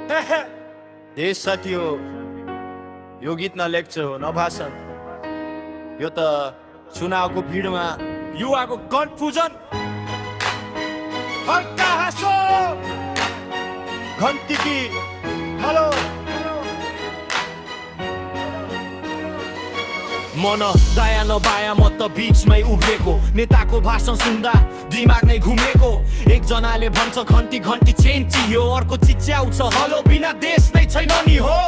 देश साथी हो, यो गीत न लेक्चर हो न भाषण। यो त चुनावको भिडमा युवाको कन्फ्युजन। हल्का हाँसो घन्टिकी हेलो मन दाया नबाया म त बिचमै उभिएको। नेताको भाषण सुन्दा दिमाग नै घुमेको। एकजनाले भन्छ घन्टी घन्टी चेन चियो, अर्को चिच्याउँछ हलो बिना देश नै छैन नि हो।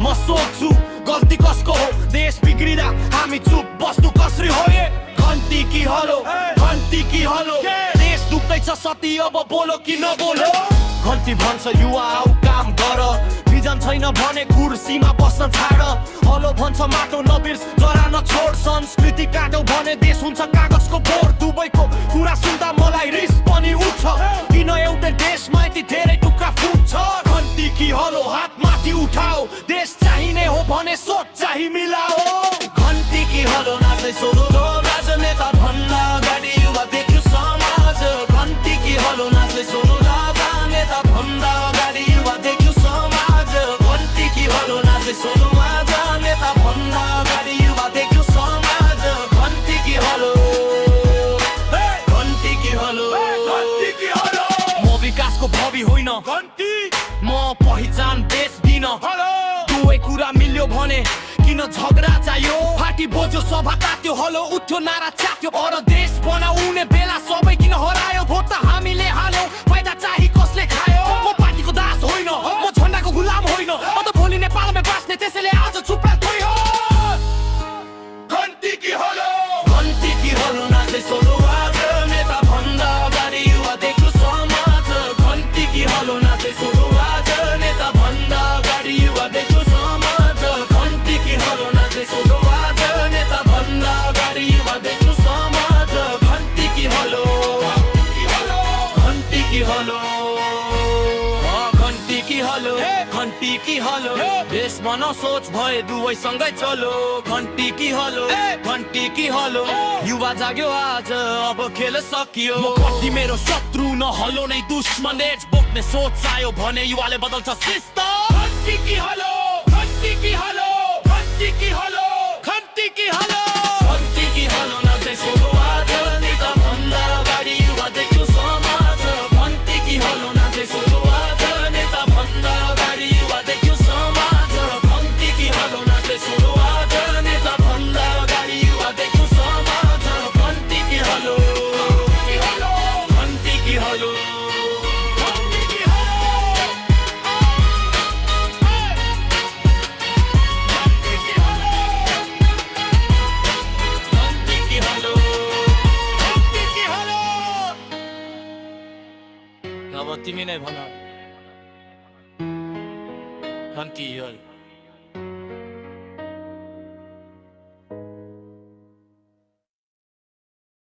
म सोच्छु गल्ती कसको हो, देश बिग्रिँदा हामी चुप बस्नु कसरी हो। ए घन्टी कि हलो, घन्टी कि हलो, देश डुब्दैछ सती अब बोलो कि नबोलो। घन्टी भन्छ युवा आऊ काम गर, भिजन छैन भने कुर्सीमा बस्न छाड। हलो भन्छ माटो नबिर्स जरा नछोड, संस्कृति काट्यौ भने देश हुन्छ कागजको बोर। दुबईको कुरा सुन्दा मलाई रिस पनि उठ्छ, किन एउटै देशमा यति धेरै टुक्रा फुट्छ। घन्टी कि हलो हात माथि उठाओ, देश चाहिने हो भने सोच चाहिँ मिलाओ। घन्टी कि हलो नाच्दै सोलो राजनेता भन्दा अगाडि युवा देख्यो समाज। घन्टी कि हलो नाच्दै सोलो राजनेता भन्दा अगाडि युवा देख्यो समाज। घन्टी कि हलो नाच्दै सोलो राजनेता भन्दा अगाडि युवा देख्यो समाज। घन्टी कि हलो, घन्टी कि हलो, घन्टी कि हलो। म विकासको भवि होइन घन्टी, म पहिचान बेच्दिन। दुवै कुरा मिल्यो भने किन झगडा चाहियो। फाटी बोझ्यो सभा तात्यो, हलो उठ्यो नारा च्यात्यो। अर देश बनाउने बेला सबै किन हरायो। भोट त हामीले हाल्यौ, फाइदा चाहिँ कसले खायो। म पार्टीको दास होइन, म झन्डाको गुलाम होइन। म त भोलि नेपालमै बाँच्ने त्यसैले आज चुप्पा थोइ हो। घन्टी कि हलो, घन्टी कि हलो नाच्दै सोलो राजनेता भन्दा अगाडि युवा देख्यो समाज। घन्टी कि हलो नाच्दै सोलो राजनेता भन्दा अगाडि युवा देख्यो समाज। घन्टी कि हलो नाच्दै सोलो राजनेता भन्दा अगाडि युवा देख्यो समाज। घन्टी कि हलो, घन्टी कि हलो, घन्टी कि हलो, घन्टी कि हलो। देशमा नसोच भए दुवैसँगै चलो। घन्टी कि हलो, घन्टी कि हलो। युवा जाग्यो आज अब खेल सकियो। म कति मेरो शत्रु न हलो नै दुश्मन। एज बोक्ने सोच आयो भने युवाले बदल्छ सिस्टम। घन्टी कि हलो, घन्टी कि हलो, घन्टी कि हलो, घन्टी कि हलो। घन्टी कि हलो नाच्दै सोलो राजनेता भन्दा अगाडि युवा देख्यो समाज। घन्टी कि हलो नाच्दै सोलो राजनेता भन्दा अगाडि युवा देख्यो समाज। घन्टी कि हलो नाच्दै सोलो राजनेता भन्दा अगाडि युवा देख्यो समाज। घन्टी कि हलो, घन्टी कि हलो, घन्टी कि हलो, घन्टी कि हलो, घन्टी कि हलो, घन्टी कि हलो। अब तिमी नै भन घन्टी हलो।